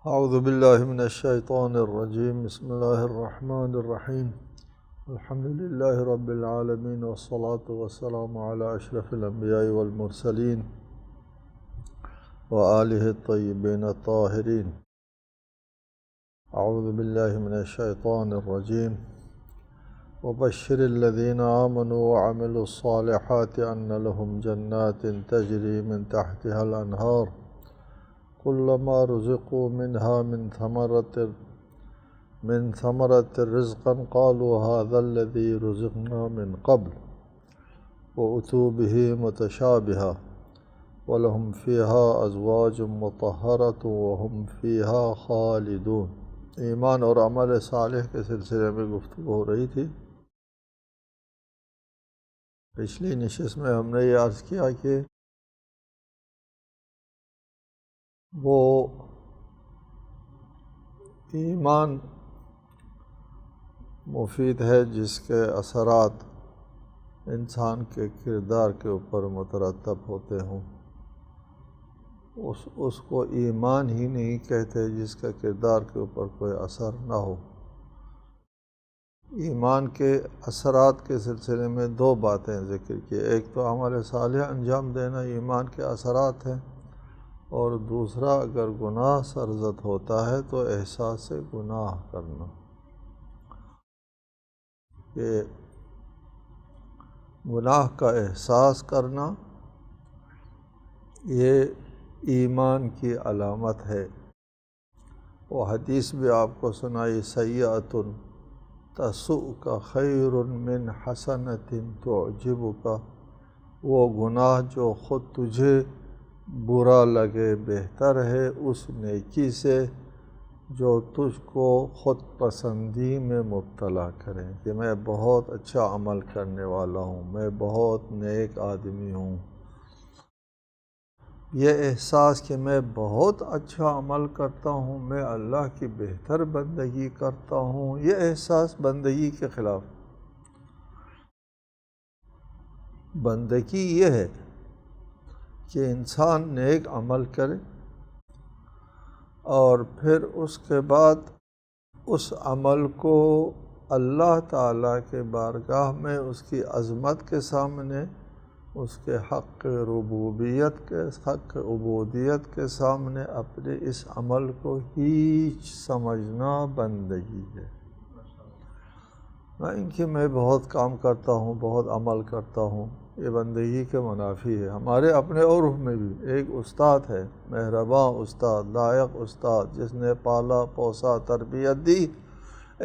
اعوذ باللہ من الشیطان الرجیم بسم اللہ الرحمن الرحیم الحمد للہ رب العالمین والصلاة والسلام علی اشرف الانبیاء والمرسلین وآلہ الطیبین الطاہرین۔ اعوذ باللہ من الشیطان الرجیم وبشر الذین آمنوا وعملوا الصالحات ان لهم جنات تجری من تحتها الانہار كلما رزقوا منها من ثمرة رزقا قالوا هذا الذي رزقنا من قبل وأتوا به متشابها ولهم فيها أزواج مطهرة وهم فيها خالدون۔ ایمان اور عمل صالح کے سلسلے میں گفتگو ہو رہی تھی۔ پچھلی نشست میں ہم نے یہ عرض کیا کہ وہ ایمان مفید ہے جس کے اثرات انسان کے کردار کے اوپر مترتب ہوتے ہوں، اس کو ایمان ہی نہیں کہتے جس کا کردار کے اوپر کوئی اثر نہ ہو۔ ایمان کے اثرات کے سلسلے میں دو باتیں ذکر کی، ایک تو عمل صالح انجام دینا ایمان کے اثرات ہیں، اور دوسرا اگر گناہ سرزد ہوتا ہے تو احساس گناہ کرنا، کہ گناہ کا احساس کرنا یہ ایمان کی علامت ہے۔ وہ حدیث بھی آپ کو سنائی، سیئۃ تسؤک خیر من حسنۃ تعجبک، وہ گناہ جو خود تجھے برا لگے بہتر ہے اس نیکی سے جو تجھ کو خود پسندی میں مبتلا کریں، کہ میں بہت اچھا عمل کرنے والا ہوں، میں بہت نیک آدمی ہوں۔ یہ احساس کہ میں بہت اچھا عمل کرتا ہوں، میں اللہ کی بہتر بندگی کرتا ہوں، یہ احساس بندگی کے خلاف۔ بندگی یہ ہے کہ انسان نیک عمل کرے اور پھر اس کے بعد اس عمل کو اللہ تعالیٰ کے بارگاہ میں اس کی عظمت کے سامنے، اس کے حق حق عبودیت کے سامنے اپنے اس عمل کو ہیچ سمجھنا بندگی ہے، نہ کہ میں بہت کام کرتا ہوں، بہت عمل کرتا ہوں۔ یہ بندگی کے منافی ہے۔ ہمارے اپنے عرف میں بھی ایک استاد ہے، مہرباں استاد، لائق استاد، جس نے پالا پوسا تربیت دی۔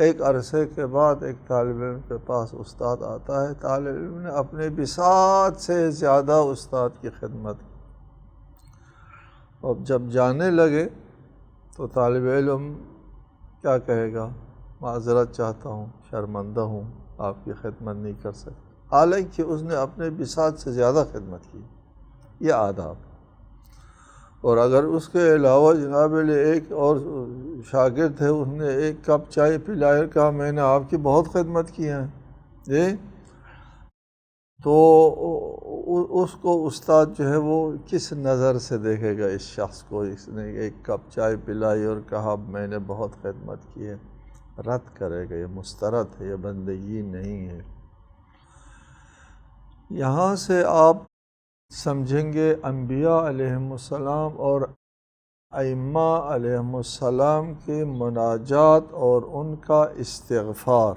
ایک عرصے کے بعد ایک طالب علم کے پاس استاد آتا ہے، طالب علم نے اپنے بساط سے زیادہ استاد کی خدمت کی، اور جب جانے لگے تو طالب علم کیا کہے گا؟ معذرت چاہتا ہوں، شرمندہ ہوں، آپ کی خدمت نہیں کر سکتا، حالانکہ اس نے اپنے بساط سے زیادہ خدمت کی۔ یہ آداب۔ اور اگر اس کے علاوہ جناب ایک اور شاگرد ہے، اس نے ایک کپ چائے پلائے، کہا میں نے آپ کی بہت خدمت کی ہے جی، تو اس کو استاد جو ہے وہ کس نظر سے دیکھے گا؟ اس شخص کو، اس نے ایک کپ چائے پلائی اور کہا میں نے بہت خدمت کی ہے، رد کرے گا، یہ مسترد ہے، یہ بندگی نہیں ہے۔ یہاں سے آپ سمجھیں گے انبیاء علیہم السلام اور ائمہ علیہم السلام کی مناجات اور ان کا استغفار،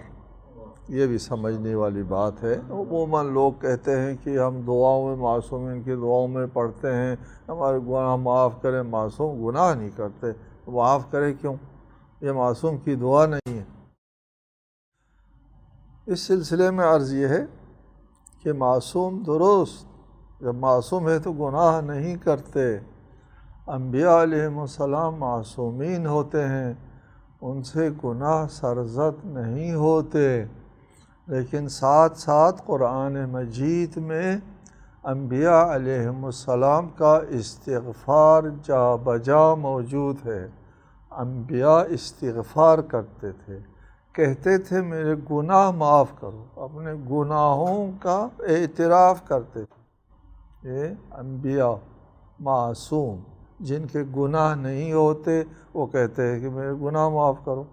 یہ بھی سمجھنے والی بات ہے۔ عموماً لوگ کہتے ہیں کہ ہم دعاؤں میں معصومین کی دعاؤں میں پڑھتے ہیں ہمارے گناہ معاف کریں، معصوم گناہ نہیں کرتے، معاف کرے کیوں؟ یہ معصوم کی دعا نہیں ہے۔ اس سلسلے میں عرض یہ ہے کہ معصوم درست، جب معصوم ہے تو گناہ نہیں کرتے۔ انبیاء علیہم السلام معصومین ہوتے ہیں، ان سے گناہ سرزد نہیں ہوتے، لیکن ساتھ ساتھ قرآن مجید میں انبیاء علیہم السلام کا استغفار جا بجا موجود ہے۔ انبیاء استغفار کرتے تھے، کہتے تھے میرے گناہ معاف کرو، اپنے گناہوں کا اعتراف کرتے تھے۔ یہ انبیاء معصوم، جن کے گناہ نہیں ہوتے وہ کہتے ہیں کہ میرے گناہ معاف کرو۔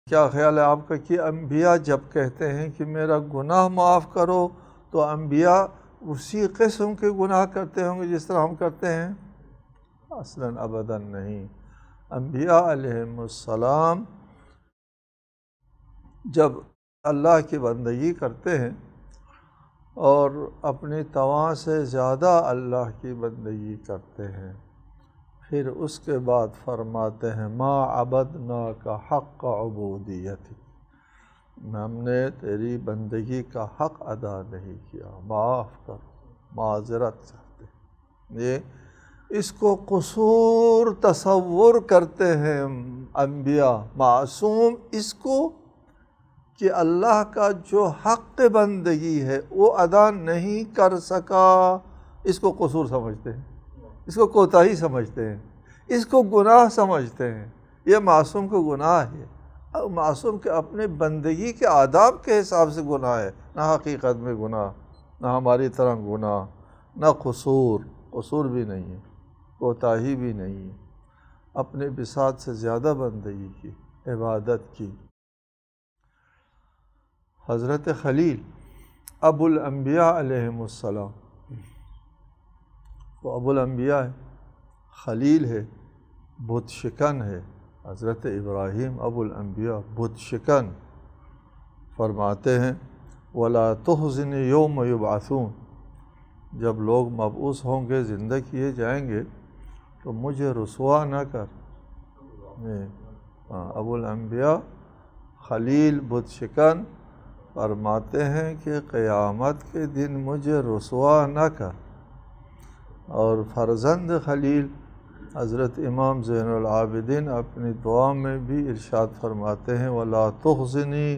کیا خیال ہے آپ کا کہ انبیاء جب کہتے ہیں کہ میرا گناہ معاف کرو تو انبیاء اسی قسم کے گناہ کرتے ہوں گے جس طرح ہم کرتے ہیں؟ اصلاً ابداً نہیں۔ انبیاء علیہم السلام جب اللہ کی بندگی کرتے ہیں اور اپنی تواں سے زیادہ اللہ کی بندگی کرتے ہیں، پھر اس کے بعد فرماتے ہیں ما عبدناک حق عبودیتی، ہم نے تیری بندگی کا حق ادا نہیں کیا، معاف کر، معذرت چاہتے ہیں۔ یہ اس کو قصور تصور کرتے ہیں انبیاء معصوم، اس کو کہ اللہ کا جو حق بندگی ہے وہ ادا نہیں کر سکا، اس کو قصور سمجھتے ہیں، اس کو کوتاہی سمجھتے ہیں، اس کو گناہ سمجھتے ہیں۔ یہ معصوم کو گناہ ہے، معصوم کے اپنے بندگی کے آداب کے حساب سے گناہ ہے، نہ حقیقت میں گناہ، نہ ہماری طرح گناہ، نہ قصور بھی نہیں ہے، کوتاہی بھی نہیں ہے، اپنے بساط سے زیادہ بندگی کی، عبادت کی۔ حضرت خلیل ابو الانبیاء علیہم السلام، وہ ابو الانبیاء ہے، خلیل ہے، بت شکن ہے۔ حضرت ابراہیم ابو الانبیاء بت شکن، فرماتے ہیں وَلَا تُحْزِنِ يَوْمَ يُبْعَثُونَ، جب لوگ مبعوث ہوں گے، زندہ کیے جائیں گے تو مجھے رسوا نہ کر۔ ابو الانبیاء خلیل بت شکن فرماتے ہیں کہ قیامت کے دن مجھے رسوا نہ کر۔ اور فرزند خلیل حضرت امام زین العابدین اپنی دعا میں بھی ارشاد فرماتے ہیں وَلَا تُخْزِنِي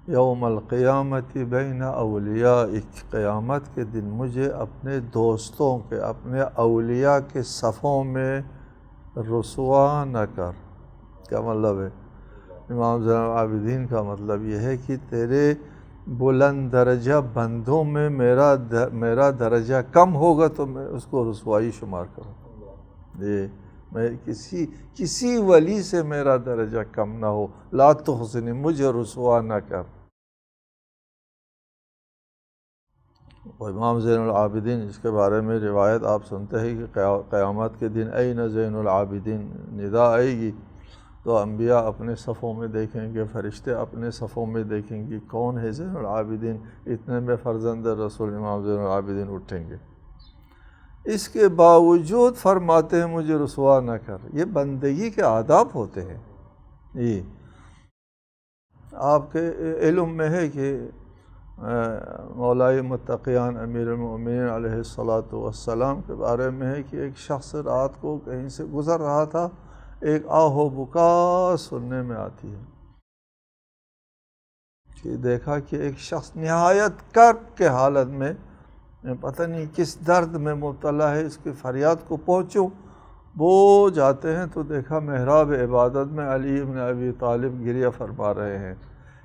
يَوْمَ الْقِيَامَةِ بَيْنَ أَوْلِيَائِكَ، قیامت کے دن مجھے اپنے دوستوں کے، اپنے اولیاء کے صفوں میں رسوا نہ کر۔ کیا مطلب ہے؟ امام زین العابدین کا مطلب یہ ہے کہ تیرے بلند درجہ بندوں میں میرا درجہ کم ہوگا تو میں اس کو رسوائی شمار کروں۔ یہ میں کسی ولی سے میرا درجہ کم نہ ہو، لا تخزنی، مجھے رسوا نہ کر۔ امام زین العابدین اس کے بارے میں روایت آپ سنتے ہیں کہ قیامت کے دن این زین العابدین ندا آئے گی تو انبیاء اپنے صفوں میں دیکھیں گے، فرشتے اپنے صفوں میں دیکھیں گے کون ہے زین العابدین، اتنے میں فرزند رسول امام زین العابدین اٹھیں گے۔ اس کے باوجود فرماتے ہیں مجھے رسوا نہ کر۔ یہ بندگی کے آداب ہوتے ہیں۔ یہ آپ کے علم میں ہے کہ مولائے متقیان امیر المؤمنین علیہ السلام کے بارے میں ہے کہ ایک شخص رات کو کہیں سے گزر رہا تھا، ایک آہ و بکا سننے میں آتی ہے کہ دیکھا کہ ایک شخص نہایت کرب کے حالت میں، پتہ نہیں کس درد میں مبتلا ہے، اس کی فریاد کو پہنچوں۔ وہ جاتے ہیں تو دیکھا محراب عبادت میں علی بن ابی طالب گریہ فرما رہے ہیں،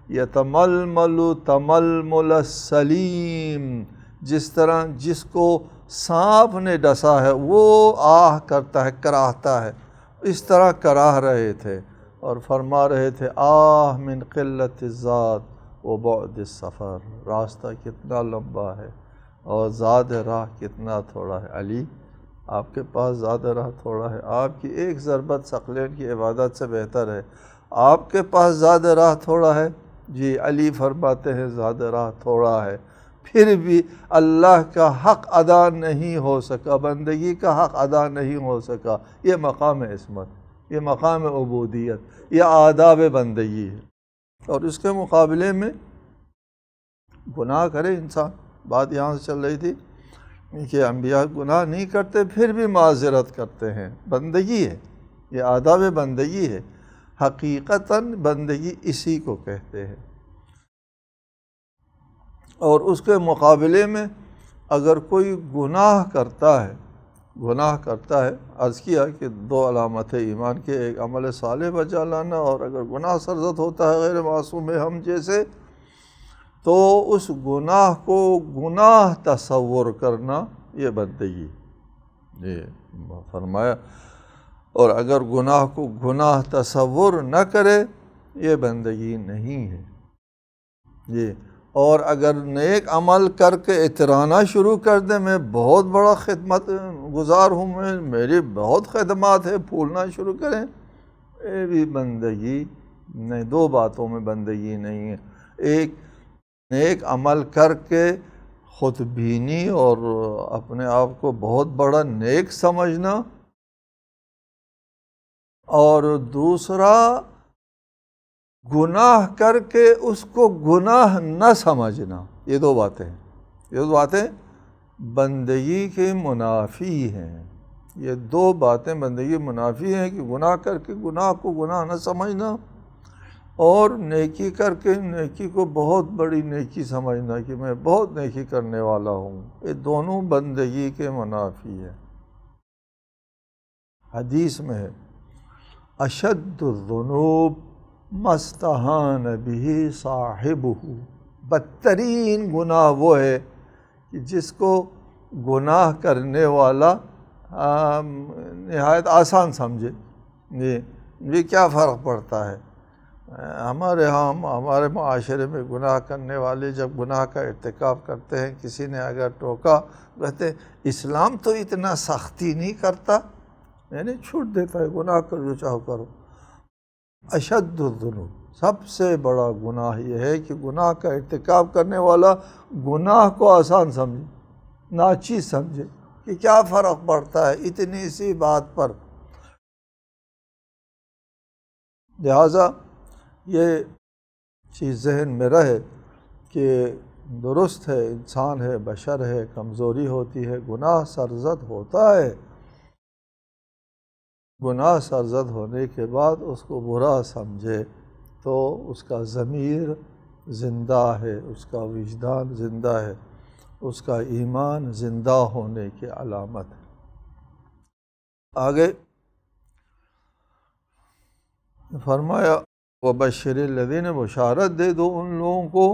یتململ تململ السلیم، جس طرح جس کو سانپ نے ڈسا ہے وہ آہ کرتا ہے، کراہتا ہے، اس طرح کراہ رہے تھے اور فرما رہے تھے آہ من قلت الذات و بعد السفر، راستہ کتنا لمبا ہے اور زاد راہ کتنا تھوڑا ہے۔ علی آپ کے پاس زاد راہ تھوڑا ہے، آپ کی ایک ضربت ثقلین کی عبادت سے بہتر ہے، آپ کے پاس زاد راہ تھوڑا ہے۔ جی علی فرماتے ہیں زاد راہ تھوڑا ہے، پھر بھی اللہ کا حق ادا نہیں ہو سکا، بندگی کا حق ادا نہیں ہو سکا۔ یہ مقام عصمت، یہ مقام عبودیت، یہ آداب بندگی ہے۔ اور اس کے مقابلے میں گناہ کرے انسان، بات یہاں سے چل رہی تھی کہ انبیاء گناہ نہیں کرتے پھر بھی معذرت کرتے ہیں، بندگی ہے، یہ آداب بندگی ہے، حقیقتاً بندگی اسی کو کہتے ہیں۔ اور اس کے مقابلے میں اگر کوئی گناہ کرتا ہے، عرض کیا کہ دو علامت ایمان کے، ایک عمل صالح بجا لانا، اور اگر گناہ سرزد ہوتا ہے غیر معصوم ہم جیسے، تو اس گناہ کو گناہ تصور کرنا، یہ بندگی، یہ فرمایا، اور اگر گناہ کو گناہ تصور نہ کرے یہ بندگی نہیں ہے یہ، اور اگر نیک عمل کر کے اترانا شروع کر دے میں بہت بڑا خدمت گزار ہوں، میری بہت خدمات ہے، پھولنا شروع کریں، یہ بھی بندگی نہیں، دو باتوں میں بندگی نہیں ہے۔ ایک نیک عمل کر کے خود بینی اور اپنے آپ کو بہت بڑا نیک سمجھنا، اور دوسرا گناہ کر کے اس کو گناہ نہ سمجھنا۔ یہ دو باتیں بندگی کے منافی ہیں، یہ دو باتیں بندگی منافی ہیں، کہ گناہ کر کے گناہ کو گناہ نہ سمجھنا، اور نیکی کر کے نیکی کو بہت بڑی نیکی سمجھنا کہ میں بہت نیکی کرنے والا ہوں، یہ دونوں بندگی کے منافی ہیں۔ حدیث میں ہے اشد الذنوب ما استہان بہ صاحبہ، بدترین گناہ وہ ہے کہ جس کو گناہ کرنے والا نہایت آسان سمجھے۔ یہ کیا فرق پڑتا ہے ہمارے ہمارے معاشرے میں گناہ کرنے والے جب گناہ کا ارتکاب کرتے ہیں، کسی نے اگر ٹوکا، کہتے اسلام تو اتنا سختی نہیں کرتا، یعنی چھوٹ دیتا ہے، گناہ کر جو چاہو کرو۔ اشد الذنوب، سب سے بڑا گناہ یہ ہے کہ گناہ کا ارتکاب کرنے والا گناہ کو آسان سمجھے، ناچیز سمجھے کہ کیا فرق پڑتا ہے اتنی سی بات پر۔ لہٰذا یہ چیز ذہن میں رہے کہ درست ہے، انسان ہے، بشر ہے، کمزوری ہوتی ہے، گناہ سرزد ہوتا ہے، گناہ سرزد ہونے کے بعد اس کو برا سمجھے تو اس کا ضمیر زندہ ہے، اس کا وجدان زندہ ہے، اس کا ایمان زندہ ہونے کی علامت ہے۔ آگے فرمایا وبشر الذین، بشارت دے دو ان لوگوں کو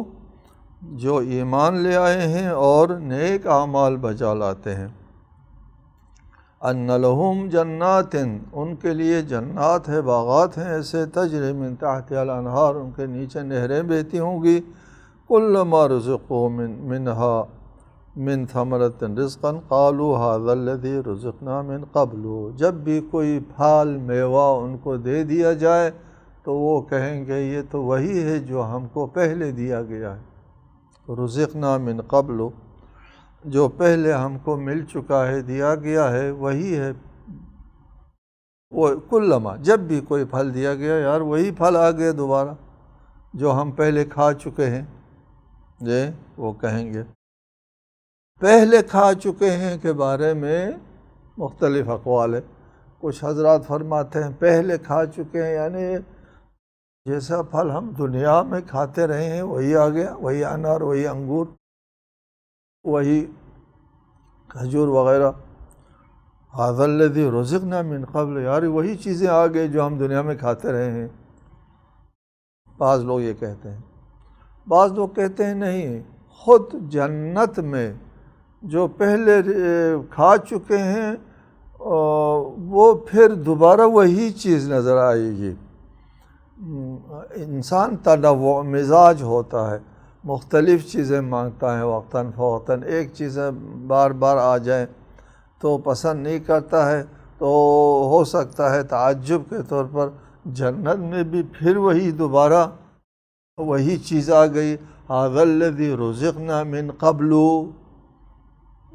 جو ایمان لے آئے ہیں اور نیک اعمال بجا لاتے ہیں، ان لہم جنات، ان کے لیے جنات ہے، باغات ہیں ایسے، تجری من تحتها الانہار، ان کے نیچے نہریں بہتی ہوں گی، کلما رزقوا منہا من ثمرۃ رزقا قالوا هذا الذی رزقنا من قبل، جب بھی کوئی پھل میوہ ان کو دے دیا جائے تو وہ کہیں گے یہ تو وہی ہے جو ہم کو پہلے دیا گیا ہے، رزقنا من قبل، جو پہلے ہم کو مل چکا ہے، دیا گیا ہے، وہی ہے۔ وہ کلما، جب بھی کوئی پھل دیا گیا، یار وہی پھل آ گیا دوبارہ جو ہم پہلے کھا چکے ہیں، وہ کہیں گے۔ پہلے کھا چکے ہیں کے بارے میں مختلف اقوال ہے، کچھ حضرات فرماتے ہیں پہلے کھا چکے ہیں یعنی جیسا پھل ہم دنیا میں کھاتے رہے ہیں وہی آ گیا، وہی انار، وہی انگور، وہی کھجور وغیرہ، هذا الذی رزقنا من قبل، یار وہی چیزیں آ گئی جو ہم دنیا میں کھاتے رہے ہیں۔ بعض لوگ یہ کہتے ہیں، بعض لوگ کہتے ہیں نہیں، خود جنت میں جو پہلے کھا چکے ہیں وہ پھر دوبارہ وہی چیز نظر آئے گی۔ انسان تنوع مزاج ہوتا ہے، مختلف چیزیں مانگتا ہے وقتاً فوقتاً، ایک چیزیں بار بار آ جائیں تو پسند نہیں کرتا ہے، تو ہو سکتا ہے تعجب کے طور پر جنت میں بھی پھر وہی دوبارہ وہی چیز آ گئی، هذا الذی رزقنا من قبل۔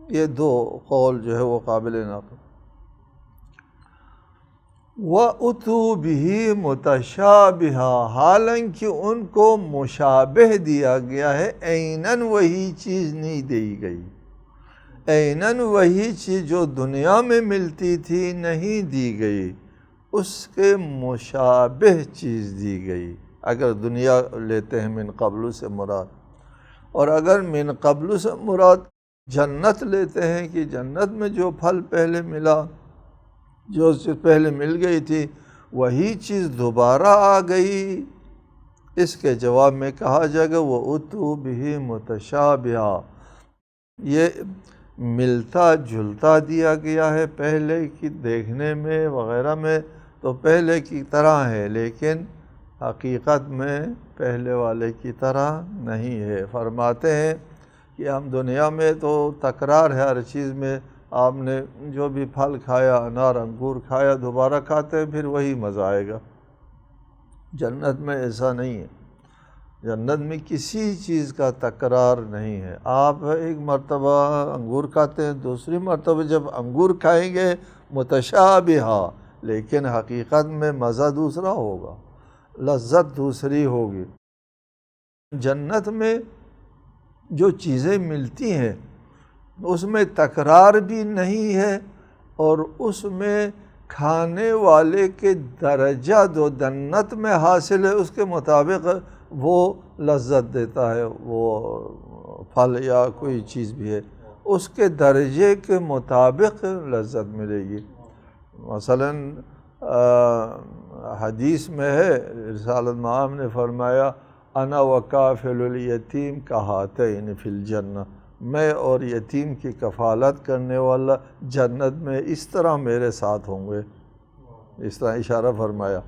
یہ دو قول جو ہے وہ قابل نقل۔ وَأُتُوا بِهِ مُتَشَابِهًا، حالانکہ ان کو مشابہ دیا گیا ہے، عیناً وہی چیز نہیں دی گئی، عیناً وہی چیز جو دنیا میں ملتی تھی نہیں دی گئی، اس کے مشابہ چیز دی گئی، اگر دنیا لیتے ہیں من قبل سے مراد، اور اگر من قبل سے مراد جنت لیتے ہیں کہ جنت میں جو پھل پہلے ملا، جو چیز پہلے مل گئی تھی وہی چیز دوبارہ آ گئی، اس کے جواب میں کہا جائے گا وَأُتُوا بِهِ مُتَشَابِهًا، یہ ملتا جلتا دیا گیا ہے پہلے کی دیکھنے میں وغیرہ میں تو پہلے کی طرح ہے، لیکن حقیقت میں پہلے والے کی طرح نہیں ہے۔ فرماتے ہیں کہ ہم دنیا میں تو تکرار ہے ہر چیز میں، آپ نے جو بھی پھل کھایا، انار انگور کھایا، دوبارہ کھاتے ہیں پھر وہی مزہ آئے گا۔ جنت میں ایسا نہیں ہے، جنت میں کسی چیز کا تکرار نہیں ہے۔ آپ ایک مرتبہ انگور کھاتے ہیں، دوسری مرتبہ جب انگور کھائیں گے متشابہہ، لیکن حقیقت میں مزہ دوسرا ہوگا، لذت دوسری ہوگی۔ جنت میں جو چیزیں ملتی ہیں اس میں تکرار بھی نہیں ہے، اور اس میں کھانے والے کے درجہ جو جنت میں حاصل ہے اس کے مطابق وہ لذت دیتا ہے، وہ پھل یا کوئی چیز بھی ہے اس کے درجے کے مطابق لذت ملے گی۔ مثلاً حدیث میں ہے، رسالت مآب نے فرمایا انا وکافل الیتیم کہاتین فی الجنہ، میں اور یتیم کی کفالت کرنے والا جنت میں اس طرح میرے ساتھ ہوں گے، اس طرح اشارہ فرمایا،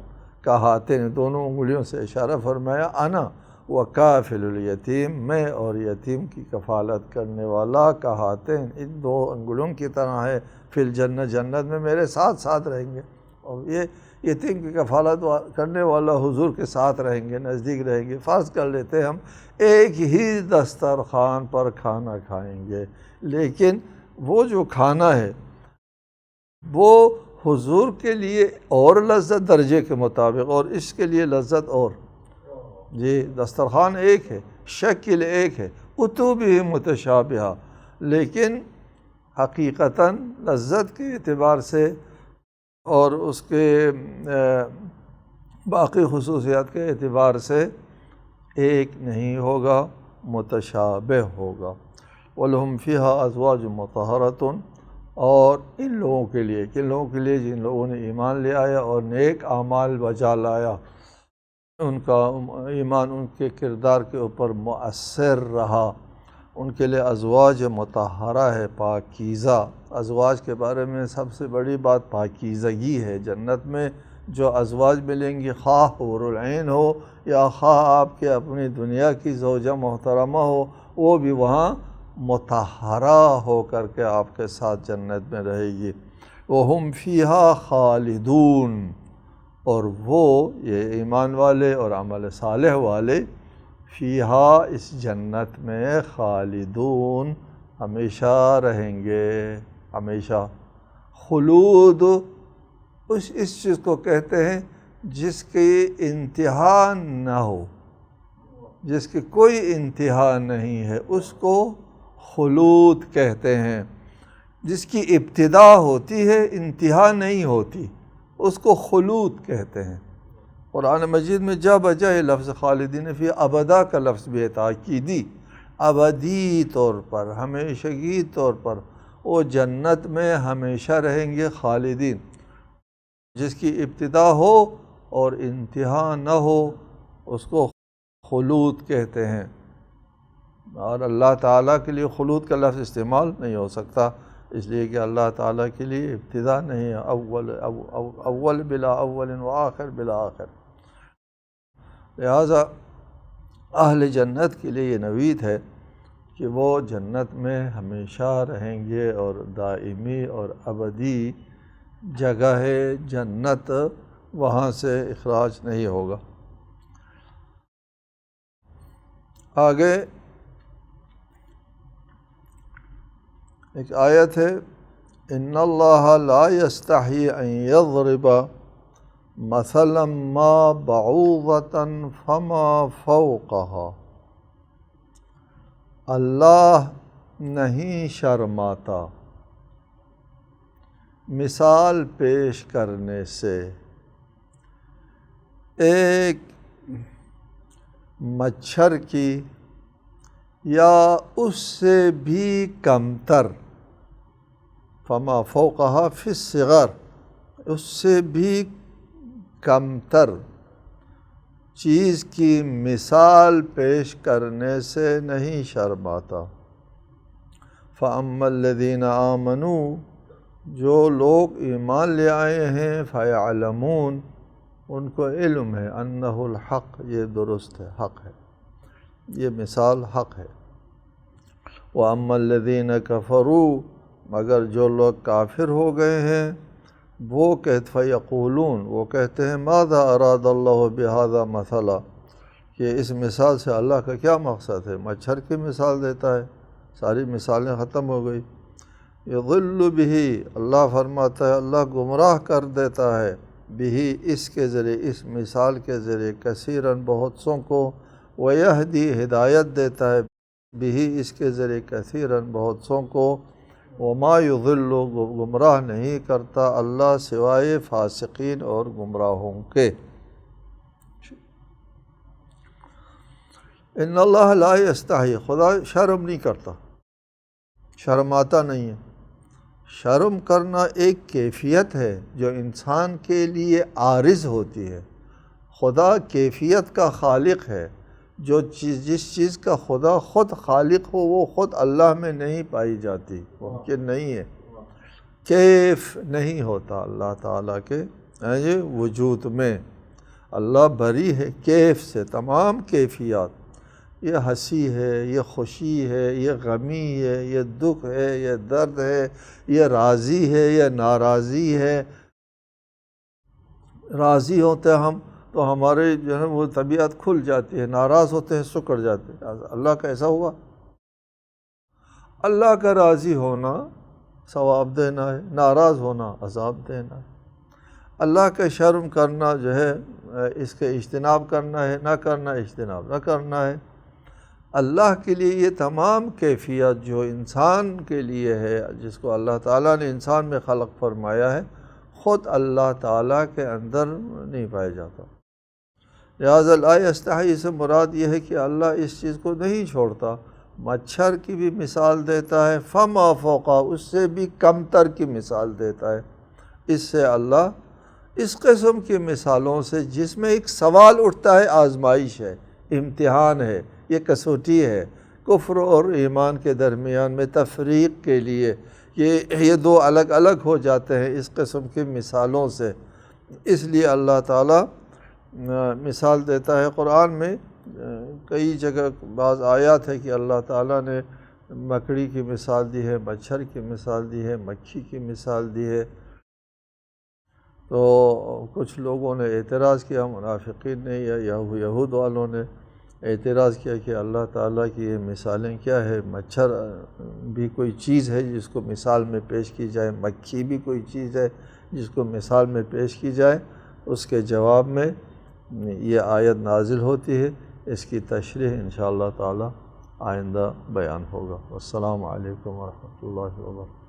کہاتین دونوں انگلیوں سے اشارہ فرمایا، انا وکافل الیتیم، میں اور یتیم کی کفالت کرنے والا کہاتین ان دو انگلیوں کی طرح ہے، فی الجنہ جنت میں میرے ساتھ ساتھ رہیں گے۔ اور یہ یتیم کی کفالت کرنے والا حضور کے ساتھ رہیں گے، نزدیک رہیں گے۔ فرض کر لیتے ہم ایک ہی دسترخوان پر کھانا کھائیں گے، لیکن وہ جو کھانا ہے وہ حضور کے لیے اور لذت درجے کے مطابق، اور اس کے لیے لذت اور، جی دسترخوان ایک ہے، شکل ایک ہے، اتو بھی متشابہہ، لیکن حقیقتاً لذت کے اعتبار سے اور اس کے باقی خصوصیات کے اعتبار سے ایک نہیں ہوگا، متشابہ ہوگا۔ وَلَهُمْ فِيهَا أَزْوَاجٌ مُطَهَّرَةٌ، اور ان لوگوں کے لیے، کن لوگوں کے لیے؟ جن لوگوں نے ایمان لے آیا اور نیک اعمال بجا لایا، ان کا ایمان ان کے کردار کے اوپر مؤثر رہا، ان کے لیے ازواج مطہرہ ہے، پاکیزہ۔ ازواج کے بارے میں سب سے بڑی بات پاکیزگی ہے۔ جنت میں جو ازواج ملیں گی، خواہ حور العین ہو یا خواہ آپ کے اپنی دنیا کی زوجہ محترمہ ہو، وہ بھی وہاں مطہرہ ہو کر کے آپ کے ساتھ جنت میں رہے گی۔ وَهُمْ فِيهَا خَالِدُونَ، اور وہ یہ ایمان والے اور عمل صالح والے فیہا اس جنت میں خالدون ہمیشہ رہیں گے، ہمیشہ۔ خلود اس چیز کو کہتے ہیں جس کی انتہا نہ ہو، جس کی کوئی انتہا نہیں ہے، اس کو خلود کہتے ہیں۔ جس کی ابتدا ہوتی ہے انتہا نہیں ہوتی، اس کو خلود کہتے ہیں۔ قرآن مجید میں جا بجا یہ لفظ خالدین فی ابدا کا لفظ بھی ہے، تاکیدی، ابدی طور پر، ہمیشگی طور پر وہ جنت میں ہمیشہ رہیں گے خالدین۔ جس کی ابتدا ہو اور انتہا نہ ہو اس کو خلود کہتے ہیں، اور اللہ تعالیٰ کے لیے خلود کا لفظ استعمال نہیں ہو سکتا، اس لیے کہ اللہ تعالیٰ کے لیے ابتدا نہیں ہے، اول بلا اول و آخر بلا آخر۔ لہٰذا اہل جنت کے لیے یہ نوید ہے کہ وہ جنت میں ہمیشہ رہیں گے، اور دائمی اور ابدی جگہ ہے جنت، وہاں سے اخراج نہیں ہوگا۔ آگے ایک آیت ہے، ان اللہ لا یستحی ان یضرب مثلا ما بعوضۃ فما فوقها، اللہ نہیں شرماتا مثال پیش کرنے سے ایک مچھر کی یا اس سے بھی کمتر، فما فوقها فی الصغر، اس سے بھی کمتر چیز کی مثال پیش کرنے سے نہیں شرماتا۔ فَأَمَّا الَّذِينَ آمَنُوا جو لوگ ایمان لے آئے ہیں فَيَعْلَمُونَ ان کو علم ہے انہ الحق یہ درست ہے، حق ہے، یہ مثال حق ہے۔ وَأَمَّا الَّذِينَ كَفَرُوا مگر جو لوگ کافر ہو گئے ہیں وہ فَيَقُولُونَ وہ کہتے ہیں ماذا اراد اللہ بہذا مثلا کہ اس مثال سے اللہ کا کیا مقصد ہے؟ مچھر کی مثال دیتا ہے، ساری مثالیں ختم ہو گئی۔ یضل بہ اللہ فرماتا ہے اللہ گمراہ کر دیتا ہے، بہ اس کے ذریعے، اس مثال کے ذریعے، کثیراً بہت سوں کو، ویہدی ہدایت دیتا ہے بہ اس کے ذریعے، کثیراً بہت سوں کو، وما یضل گمراہ نہیں کرتا اللہ سوائے فاسقین اور گمراہوں کے۔ ان اللہ لا یستحی خدا شرم نہیں کرتا، شرماتا نہیں ہے۔ شرم کرنا ایک کیفیت ہے جو انسان کے لیے عارض ہوتی ہے، خدا کیفیت کا خالق ہے، جو جس چیز کا خدا خود خالق ہو وہ خود اللہ میں نہیں پائی جاتی، ممکن نہیں ہے، کیف نہیں ہوتا اللہ تعالیٰ کے وجود میں، اللہ بری ہے کیف سے، تمام کیفیات، یہ ہنسی ہے، یہ خوشی ہے، یہ غمی ہے، یہ دکھ ہے، یہ درد ہے، یہ راضی ہے، یہ ناراضی ہے۔ راضی ہوتے ہیں ہم تو ہمارے جو ہے وہ طبیعت کھل جاتی ہے، ناراض ہوتے ہیں سکڑ جاتے ہیں۔ اللہ کا ایسا ہوا؟ اللہ کا راضی ہونا ثواب دینا ہے، ناراض ہونا عذاب دینا ہے۔ اللہ کا شرم کرنا جو ہے اس کے اجتناب کرنا ہے، نہ کرنا اجتناب نہ کرنا ہے۔ اللہ کے لیے یہ تمام کیفیت جو انسان کے لیے ہے، جس کو اللہ تعالیٰ نے انسان میں خلق فرمایا ہے، خود اللہ تعالیٰ کے اندر نہیں پایا جاتا۔ لہٰذا لا یستحی سے مراد یہ ہے کہ اللہ اس چیز کو نہیں چھوڑتا۔ مچھر کی بھی مثال دیتا ہے، فما فوقا اس سے بھی کم تر کی مثال دیتا ہے۔ اس سے اللہ اس قسم کی مثالوں سے جس میں ایک سوال اٹھتا ہے، آزمائش ہے، امتحان ہے، یہ کسوٹی ہے، کفر اور ایمان کے درمیان میں تفریق کے لیے، یہ دو الگ الگ ہو جاتے ہیں اس قسم کی مثالوں سے، اس لیے اللہ تعالیٰ مثال دیتا ہے۔ قرآن میں کئی جگہ بعض آیات ہے کہ اللہ تعالیٰ نے مکڑی کی مثال دی ہے، مچھر کی مثال دی ہے، مکھی کی مثال دی ہے۔ تو کچھ لوگوں نے اعتراض کیا، منافقین نے یا یہود والوں نے اعتراض کیا کہ اللہ تعالیٰ کی یہ مثالیں کیا ہے؟ مچھر بھی کوئی چیز ہے جس کو مثال میں پیش کی جائے، مکھی بھی کوئی چیز ہے جس کو مثال میں پیش کی جائے۔ اس کے جواب میں یہ آیت نازل ہوتی ہے، اس کی تشریح انشاءاللہ تعالیٰ آئندہ بیان ہوگا۔ السلام علیکم ورحمۃ اللہ وبرکاتہ۔